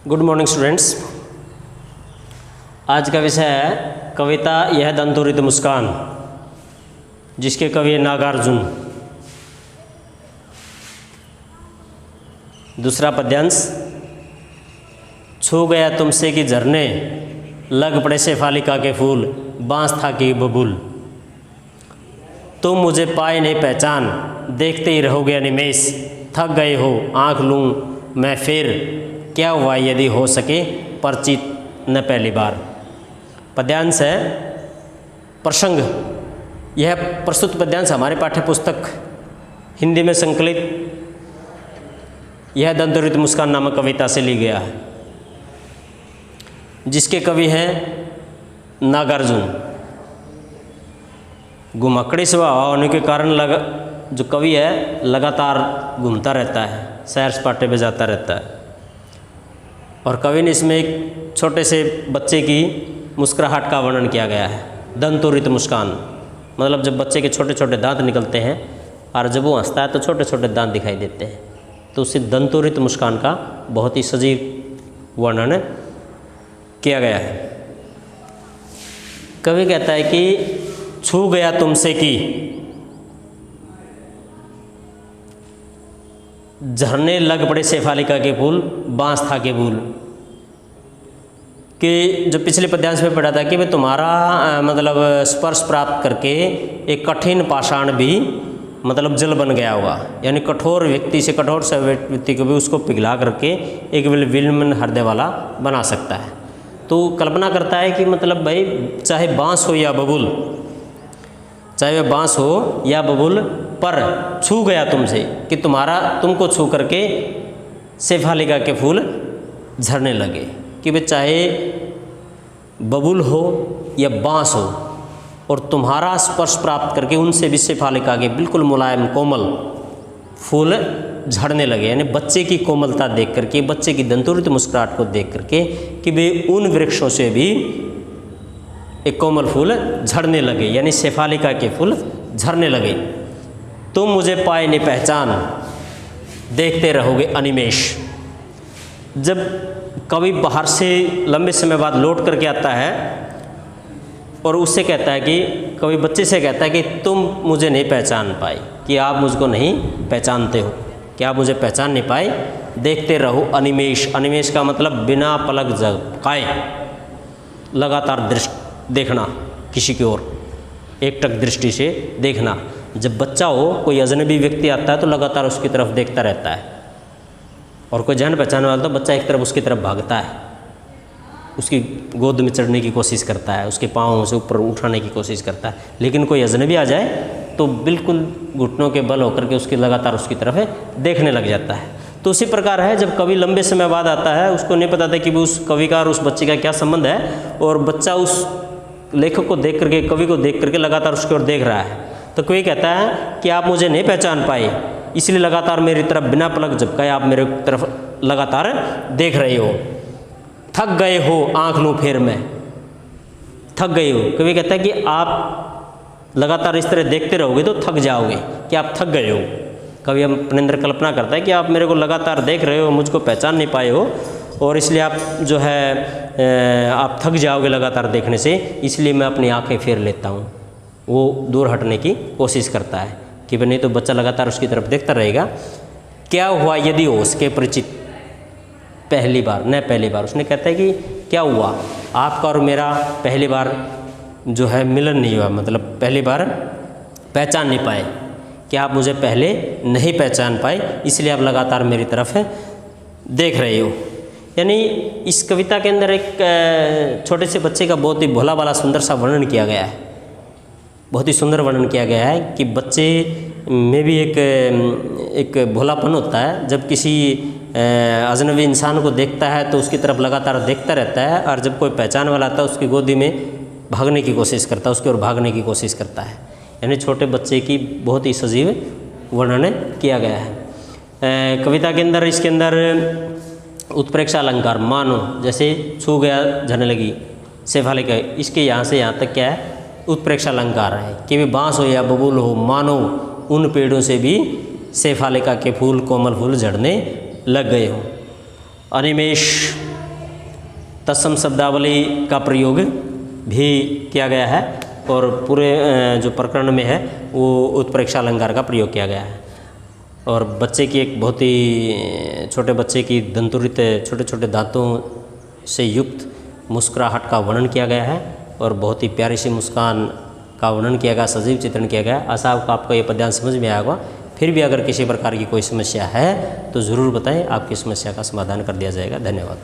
Good morning students. आज का विषय है कविता यह दंतोरित मुस्कान, जिसके कवि है नागार्जुन। दूसरा पद्यांश, छू गया तुमसे कि झरने, लग पड़े शेफालिका के फूल, बांस था कि बबूल। तुम मुझे पाए नहीं पहचान, देखते ही रहोगे अनिमेष, थक गए हो आँख लूँ मैं फिर, क्या हुआ यदि हो सके परिचित न पहली बार। पद्यांश है प्रसंग। यह प्रस्तुत पद्यांश हमारे पाठ्य पुस्तक हिंदी में संकलित यह दंतोरित मुस्कान नामक कविता से ली गया है, जिसके कवि हैं नागार्जुन। घुमक्कड़ी स्वभाव होने के कारण जो कवि है लगातार घूमता रहता है, सैर सपाटे पे जाता रहता है। और कवि ने इसमें एक छोटे से बच्चे की मुस्कुराहट का वर्णन किया गया है। दंतोरित मुस्कान मतलब जब बच्चे के छोटे छोटे दांत निकलते हैं और जब वो हंसता है तो छोटे छोटे दांत दिखाई देते हैं, तो उससे दंतोरित मुस्कान का बहुत ही सजीव वर्णन किया गया है। कवि कहता है कि छू गया तुमसे कि झरने लग पड़े शेफालिका के फूल, बांस था के बूल। कि जो पिछले पद्यांश में पढ़ा था कि मैं तुम्हारा मतलब स्पर्श प्राप्त करके एक कठिन पाषाण भी मतलब जल बन गया होगा, यानी कठोर व्यक्ति से कठोर से व्यक्ति को भी उसको पिघला करके एक विलमन हृदय वाला बना सकता है। तो कल्पना करता है कि मतलब भाई चाहे बांस हो या बबूल, चाहे वह बांस हो या बबूल, पर छू गया तुमसे कि तुमको छू करके शेफालिका के फूल झरने लगे। कि वे चाहे बबूल हो या बांस हो और तुम्हारा स्पर्श प्राप्त करके उनसे भी शेफालिका के बिल्कुल मुलायम कोमल फूल झड़ने लगे, यानी बच्चे की कोमलता देख करके, बच्चे की दंतोरित मुस्कुराहट को देख करके कि वे उन वृक्षों से भी एक कोमल फूल झड़ने लगे, यानी शेफालिका के फूल झड़ने लगे। तुम मुझे पाए नहीं पहचान, देखते रहोगे अनिमेष। जब कवि बाहर से लंबे समय बाद लौट करके आता है और उससे कहता है कि कवि बच्चे से कहता है कि तुम मुझे नहीं पहचान पाए, कि आप मुझको नहीं पहचानते हो, कि आप मुझे पहचान नहीं पाए, देखते रहो अनिमेष। अनिमेष का मतलब बिना पलक झपकाए लगातार दृष्टि देखना, किसी की ओर एकटक दृष्टि से देखना। जब बच्चा हो, कोई अजनबी व्यक्ति आता है तो लगातार उसकी तरफ देखता रहता है, और कोई जान पहचान वाला तो बच्चा एक तरफ उसकी तरफ भागता है, उसकी गोद में चढ़ने की कोशिश करता है, उसके पाँव से ऊपर उठाने की कोशिश करता है। लेकिन कोई अजनबी आ जाए तो बिल्कुल घुटनों के बल होकर के उसकी लगातार उसकी तरफ देखने लग जाता है। तो उसी प्रकार है, जब कवि लंबे समय बाद आता है, उसको नहीं पता था कि उस कवि का और उस बच्चे का क्या संबंध है, और बच्चा उस लेखक को देख करके, कवि को देख करके लगातार उसकी ओर देख रहा है। तो कोई कहता है कि आप मुझे नहीं पहचान पाए, इसलिए लगातार मेरी तरफ बिना पलक झपकाए आप मेरे तरफ लगातार देख रहे हो। थक गए हो आँख लूँ फिर मैं, थक गए हो। कवि कहता है कि आप लगातार इस तरह देखते रहोगे तो थक जाओगे, कि आप थक गए हो। कवि अपने अंदर कल्पना करता है कि आप मेरे को लगातार देख रहे हो, मुझको पहचान नहीं पाए हो, और इसलिए आप जो है आप थक जाओगे लगातार देखने से, इसलिए मैं अपनी आँखें फेर लेता हूँ। वो दूर हटने की कोशिश करता है कि नहीं तो बच्चा लगातार उसकी तरफ देखता रहेगा। क्या हुआ यदि हो उसके परिचित पहली बार न पहली बार। उसने कहता है कि क्या हुआ, आपका और मेरा पहली बार जो है मिलन नहीं हुआ, मतलब पहली बार पहचान नहीं पाए, कि आप मुझे पहले नहीं पहचान पाए, इसलिए आप लगातार मेरी तरफ देख रहे हो। यानी इस कविता के अंदर एक छोटे से बच्चे का बहुत ही भोला भाला सुंदर सा वर्णन किया गया है, बहुत ही सुंदर वर्णन किया गया है कि बच्चे में भी एक भोलापन होता है। जब किसी अजनबी इंसान को देखता है तो उसकी तरफ लगातार देखता रहता है, और जब कोई पहचान वाला आता है उसकी गोदी में भागने की कोशिश करता है, उसकी ओर भागने की कोशिश करता है। यानी छोटे बच्चे की बहुत ही सजीव वर्णन किया गया है कविता के अंदर। इसके अंदर उत्प्रेक्षा अलंकार, मानो, जैसे छू गया झरने लगी शेफालिका, इसके यहाँ से यहाँ तक क्या है, उत्प्रेक्षा अलंकार है कि वे बांस हो या बबूल हो, मानो उन पेड़ों से भी शेफालिका के फूल, कोमल फूल झड़ने लग गए हों। अनिमेष तत्सम शब्दावली का प्रयोग भी किया गया है और पूरे जो प्रकरण में है वो उत्प्रेक्षा अलंकार का प्रयोग किया गया है। और बच्चे की एक बहुत ही छोटे बच्चे की दंतुरित छोटे छोटे दांतों से युक्त मुस्कुराहट का वर्णन किया गया है और बहुत ही प्यारी सी मुस्कान का वर्णन किया गया, सजीव चित्रण किया गया। आशा आपको ये पद्यांश समझ में आया होगा। फिर भी अगर किसी प्रकार की कोई समस्या है तो ज़रूर बताएं, आपकी समस्या का समाधान कर दिया जाएगा। धन्यवाद।